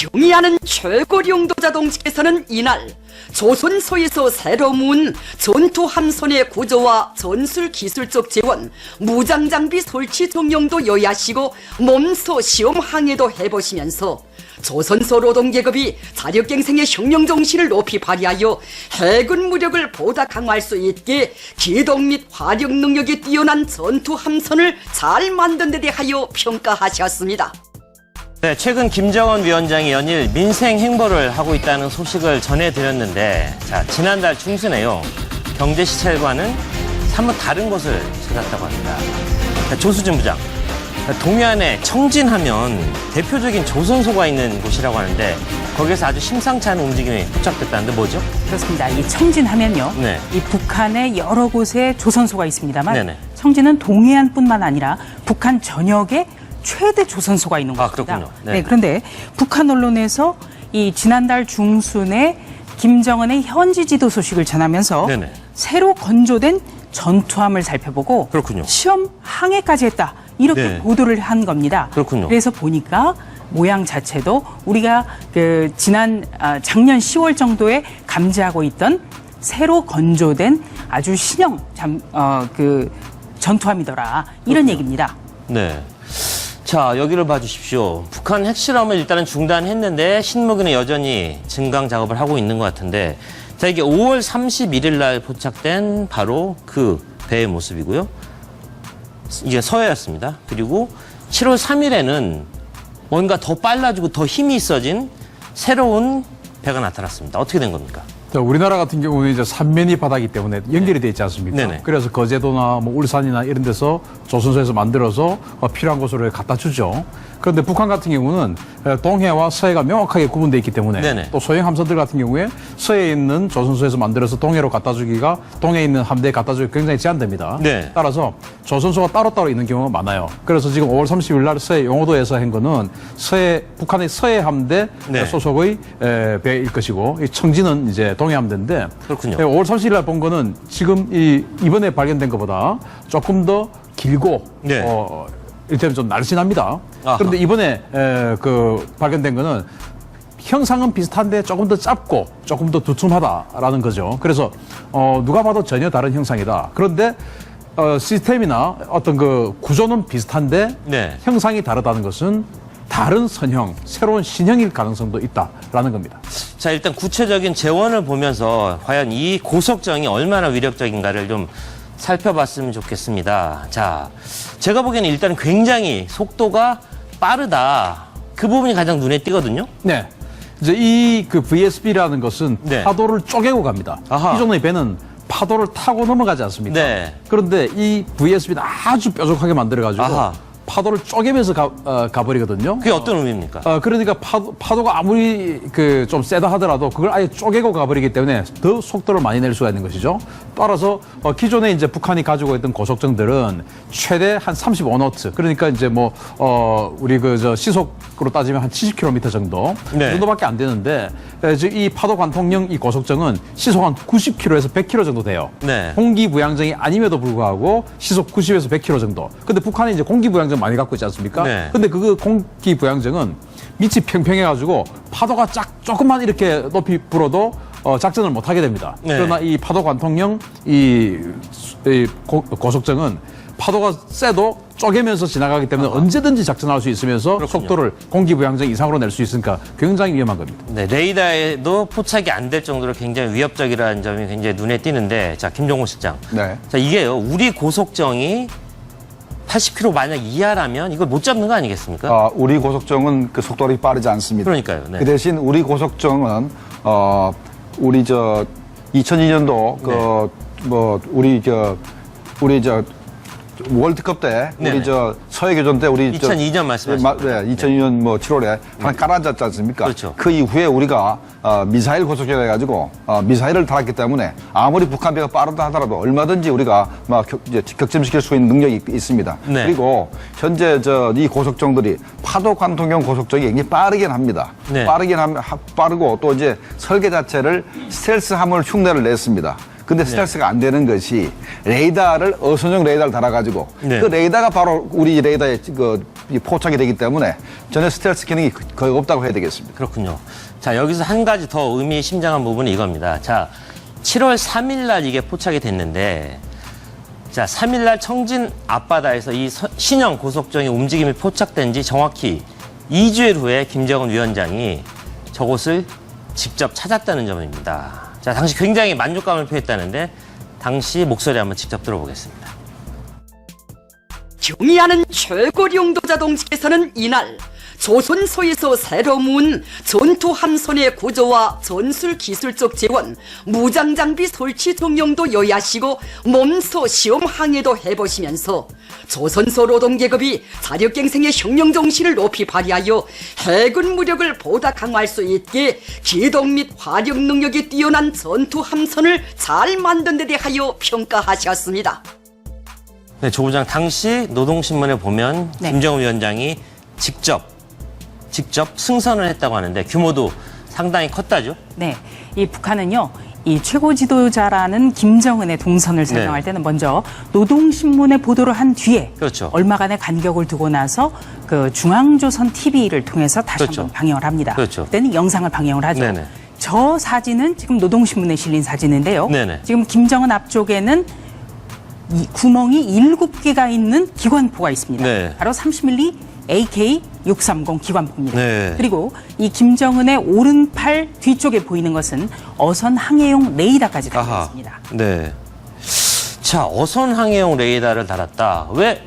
경의하는 최고령도자 동지께서는 이날 조선소에서 새로 모은 전투함선의 구조와 전술 기술적 재원, 무장장비 설치 정령도 요하시고 몸소 시험 항해도 해보시면서 조선소 노동계급이 자력갱생의 혁명정신을 높이 발휘하여 해군 무력을 보다 강화할 수 있게 기동 및 화력 능력이 뛰어난 전투함선을 잘 만든 데 대하여 평가하셨습니다. 네, 최근 김정은 위원장이 연일 민생 행보를 하고 있다는 소식을 전해드렸는데, 자, 지난달 중순에요. 경제시찰과는 사뭇 다른 곳을 찾았다고 합니다. 자, 조수진 부장, 동해안에 청진하면 대표적인 조선소가 있는 곳이라고 하는데 거기에서 아주 심상치 않은 움직임이 포착됐다는데 뭐죠? 그렇습니다. 이 청진하면요. 네. 이 북한의 여러 곳에 조선소가 있습니다만 네네. 청진은 동해안뿐만 아니라 북한 전역에 최대 조선소가 있는 곳입니다. 그렇군요. 네. 네, 그런데 북한 언론에서 이 지난달 중순에 김정은의 현지 지도 소식을 전하면서 네네. 새로 건조된 전투함을 살펴보고 그렇군요. 시험 항해까지 했다. 이렇게 네. 보도를 한 겁니다. 그렇군요. 그래서 보니까 모양 자체도 우리가 작년 10월 정도에 감지하고 있던 새로 건조된 아주 신형 전투함이더라. 이런 그렇군요. 얘기입니다. 네. 자, 여기를 봐주십시오. 북한 핵실험을 일단은 중단했는데 신무기는 여전히 증강 작업을 하고 있는 것 같은데, 자, 이게 5월 31일 날 포착된 바로 그 배의 모습이고요. 이게 서해였습니다. 그리고 7월 3일에는 뭔가 더 빨라지고 더 힘이 있어진 새로운 배가 나타났습니다. 어떻게 된 겁니까? 우리나라 같은 경우는 이제 삼면이 바다이기 때문에 연결이 되어 있지 않습니까? 네네. 그래서 거제도나 뭐 울산이나 이런 데서 조선소에서 만들어서 필요한 곳으로 갖다 주죠. 그런데 북한 같은 경우는 동해와 서해가 명확하게 구분되어 있기 때문에 네네. 또 소형 함선들 같은 경우에 서해에 있는 조선소에서 만들어서 동해로 갖다 주기가 동해에 있는 함대에 갖다 주기가 굉장히 제한됩니다. 네. 따라서 조선소가 따로따로 있는 경우가 많아요. 그래서 지금 5월 30일 날 서해 용호도에서 한 거는 북한의 서해 함대 네. 소속의 배일 것이고, 이 청진은 이제 동해 함대인데, 그렇군요. 5월 30일 날 본 거는 지금 이번에 발견된 것보다 조금 더 길고, 네. 이를테면 좀 날씬합니다. 아하. 그런데 이번에 발견된 거는 형상은 비슷한데 조금 더 짧고 조금 더 두툼하다라는 거죠. 그래서 누가 봐도 전혀 다른 형상이다. 그런데 시스템이나 어떤 그 구조는 비슷한데 네. 형상이 다르다는 것은 다른 선형, 새로운 신형일 가능성도 있다라는 겁니다. 자, 일단 구체적인 재원을 보면서 과연 이 고속정이 얼마나 위력적인가를 좀 살펴봤으면 좋겠습니다. 자, 제가 보기에는 일단 굉장히 속도가 빠르다. 그 부분이 가장 눈에 띄거든요. 네. 이제 이 그 VSB라는 것은 네. 파도를 쪼개고 갑니다. 아하. 기존의 배는 파도를 타고 넘어가지 않습니까? 네. 그런데 이 VSB는 아주 뾰족하게 만들어가지고 아하. 파도를 쪼개면서 가버리거든요. 그게 어떤 의미입니까? 그러니까 파도가 아무리 좀 세다 하더라도 그걸 아예 쪼개고 가버리기 때문에 더 속도를 많이 낼 수가 있는 것이죠. 따라서 기존에 이제 북한이 가지고 있던 고속정들은 최대 한 35노트, 그러니까 이제 우리 시속으로 따지면 한 70km 정도, 네. 그 정도밖에 안 되는데, 이 파도 관통용 이 고속정은 시속 한 90km에서 100km 정도 돼요. 네. 공기부양정이 아님에도 불구하고 시속 90에서 100km 정도. 근데 북한이 이제 공기부양정 많이 갖고 있지 않습니까? 네. 근데 그 공기부양정은 밑이 평평해가지고 파도가 조금만 이렇게 높이 불어도 작전을 못 하게 됩니다. 네. 그러나 이 파도 관통용 고속정은 파도가 세도 쪼개면서 지나가기 때문에 언제든지 작전할 수 있으면서 그렇군요. 속도를 공기부양정 이상으로 낼 수 있으니까 굉장히 위험한 겁니다. 네, 레이더에도 포착이 안 될 정도로 굉장히 위협적이라는 점이 굉장히 눈에 띄는데, 자, 김종호 실장. 네. 자, 이게요, 우리 고속정이 80km 만약 이하라면 이걸 못 잡는 거 아니겠습니까? 우리 고속정은 그 속도가 빠르지 않습니다. 그러니까요. 네. 그 대신 우리 고속정은 우리 2002년도 우리 월드컵 때 네네. 우리 서해 교전 때 우리 2002년 말씀하시죠. 네, 2002년 7월에 하나 깔아졌지 않습니까? 그렇죠. 그 이후에 우리가 미사일 고속정을 해가지고 미사일을 달았기 때문에 아무리 북한 배가 빠르다 하더라도 얼마든지 우리가 격침시킬 수 있는 능력이 있습니다. 네. 그리고 현재 이 고속정들이 파도 관통용 고속정이 굉장히 빠르긴 합니다. 네. 빠르고 또 이제 설계 자체를 스텔스함을 흉내를 냈습니다. 근데 스텔스가 안 되는 것이 레이더를 어선용 레이더를 달아가지고 네. 그 레이더가 바로 우리 레이더에 포착이 되기 때문에 전혀 스텔스 기능이 거의 없다고 해야 되겠습니다. 그렇군요. 자, 여기서 한 가지 더 의미심장한 부분이 이겁니다. 자, 7월 3일 날 이게 포착이 됐는데, 자, 3일 날 청진 앞바다에서 이 신형 고속정의 움직임이 포착된 지 정확히 2주일 후에 김정은 위원장이 저곳을 직접 찾았다는 점입니다. 자, 당시 굉장히 만족감을 표했다는데, 당시 목소리 한번 직접 들어보겠습니다. 경의하는 최고 용도자 동지께서는 이날 조선소에서 새로 모은 전투 함선의 구조와 전술 기술적 지원, 무장 장비 설치 정령도 요하시고 몸소 시험 항해도 해보시면서 조선소 노동계급이 자력갱생의 혁명 정신을 높이 발휘하여 해군 무력을 보다 강화할 수 있게 기동 및 화력 능력이 뛰어난 전투 함선을 잘 만든 데 대하여 평가하셨습니다. 네, 조 부장, 당시 노동신문에 보면 네. 김정은 위원장이 직접 승선을 했다고 하는데 규모도 상당히 컸다죠? 네, 이 북한은요, 이 최고 지도자라는 김정은의 동선을 설명할 네. 때는 먼저 노동신문에 보도를 한 뒤에 그렇죠. 얼마간의 간격을 두고 나서 그 중앙조선 TV를 통해서 다시 그렇죠. 한번 방영을 합니다. 그렇죠. 그때는 영상을 방영을 하죠. 네네. 저 사진은 지금 노동신문에 실린 사진인데요. 네네. 지금 김정은 앞쪽에는 이 구멍이 7개가 있는 기관포가 있습니다. 네. 바로 30mm AK-630 기관포입니다. 네. 그리고 이 김정은의 오른팔 뒤쪽에 보이는 것은 어선 항해용 레이더까지 달려 아하. 있습니다. 네. 자, 어선 항해용 레이더를 달았다. 왜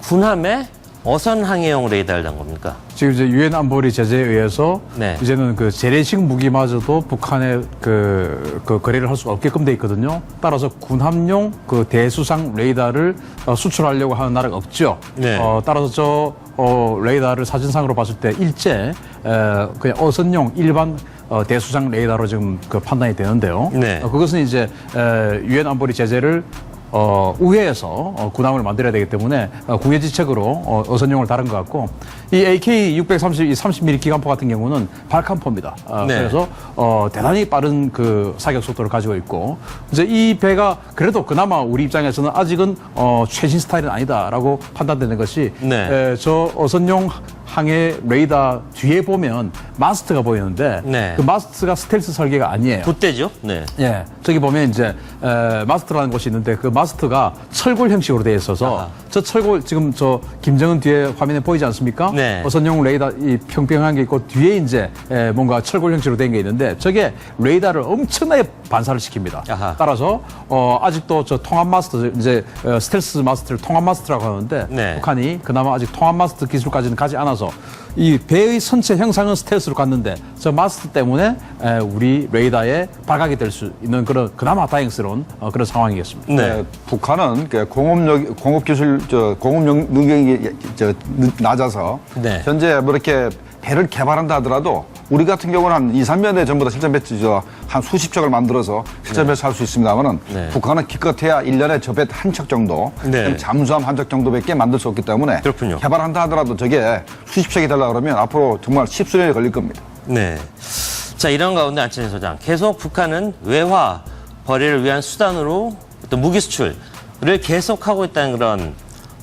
군함에 어선 항해용 레이더를 단 겁니까? 지금 이제 유엔 안보리 제재에 의해서 네. 이제는 그 재래식 무기마저도 북한에 그 거래를 할 수 없게끔 돼 있거든요. 따라서 군함용 그 대수상 레이더를 수출하려고 하는 나라가 없죠. 네. 따라서 레이더를 사진상으로 봤을 때 일제 그냥 어선용 일반 대수상 레이더로 지금 그 판단이 되는데요. 네. 그것은 이제 유엔 안보리 제재를 우회해서 군함을 만들어야 되기 때문에 국외지책으로 어선용을 다른 것 같고, 이 AK-630, 이 30mm 기관포 같은 경우는 발칸포입니다. 네. 그래서 대단히 빠른 그 사격 속도를 가지고 있고, 이제 이 배가 그래도 그나마 우리 입장에서는 아직은 최신 스타일은 아니다라고 판단되는 것이 네. 저 어선용 항해 레이더 뒤에 보면 마스트가 보이는데 네. 그 마스트가 스텔스 설계가 아니에요. 돛대죠? 네. 예, 저기 보면 이제 마스트라는 곳이 있는데 그 마스트가 철골 형식으로 되어 있어서 아하. 저 철골 지금 저 김정은 뒤에 화면에 보이지 않습니까? 네. 어선용 레이더 이 평평한 게 있고 뒤에 이제 뭔가 철골 형식으로 된 게 있는데 저게 레이더를 엄청나게 반사를 시킵니다. 아하. 따라서 아직도 저 통합 마스트 이제 스텔스 마스트를 통합 마스트라고 하는데 네. 북한이 그나마 아직 통합 마스트 기술까지는 가지 않아서 이 배의 선체 형상은 스텔스로 갔는데 저 마스트 때문에 우리 레이더에 발각이 될 수 있는 그런 그나마 다행스러운 그런 상황이겠습니다. 네. 북한은 그 공업 기술, 공업 능력이 낮아서 네. 현재 뭐 이렇게 배를 개발한다 하더라도 우리 같은 경우는 한 2, 3년 내에 전부 다 실전 배치 한 수십 척을 만들어서 실전 배치할 수 있습니다만은 네. 북한은 기껏해야 1년에 저 배 한 척 정도, 네. 잠수함 한 척 정도밖에 만들 수 없기 때문에 그렇군요. 개발한다 하더라도 저게 수십 척이 되려고 그러면 앞으로 정말 십수년이 걸릴 겁니다. 네. 자, 이런 가운데 안철진 소장, 계속 북한은 외화 벌이를 위한 수단으로 어떤 무기 수출을 계속하고 있다는 그런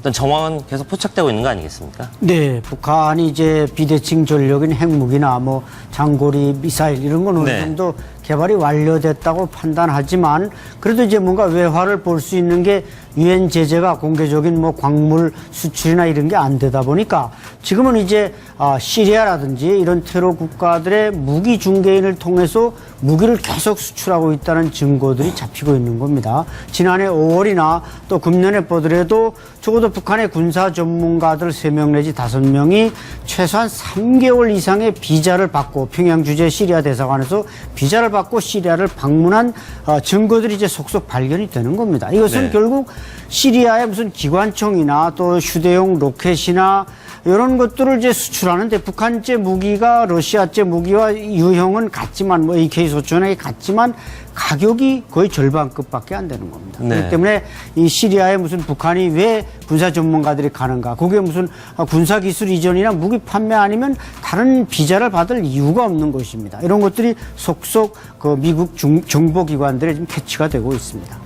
어떤 정황은 계속 포착되고 있는 거 아니겠습니까? 네, 북한이 이제 비대칭 전력인 핵무기나 뭐 장거리 미사일 이런 건 어느 네. 정도 개발이 완료됐다고 판단하지만 그래도 이제 뭔가 외화를 볼 수 있는 게 유엔 제재가 공개적인 뭐 광물 수출이나 이런 게 안 되다 보니까 지금은 이제 시리아라든지 이런 테러 국가들의 무기 중개인을 통해서 무기를 계속 수출하고 있다는 증거들이 잡히고 있는 겁니다. 지난해 5월이나 또 금년에 보더라도 적어도 북한의 군사 전문가들 3명 내지 5명이 최소한 3개월 이상의 비자를 받고 평양 주재 시리아 대사관에서 비자를 받고 시리아를 방문한 증거들이 이제 속속 발견이 되는 겁니다. 이것은 네. 결국 시리아의 무슨 기관총이나 또 휴대용 로켓이나 이런 것들을 이제 수출하는데 북한제 무기가 러시아제 무기와 유형은 같지만 뭐 AK 소총이 같지만 가격이 거의 절반급밖에 안 되는 겁니다. 네. 그렇기 때문에 이 시리아에 무슨 북한이 왜 군사 전문가들이 가는가? 거기에 무슨 군사 기술 이전이나 무기 판매 아니면 다른 비자를 받을 이유가 없는 것입니다. 이런 것들이 속속 그 미국 정보기관들에 지금 캐치가 되고 있습니다.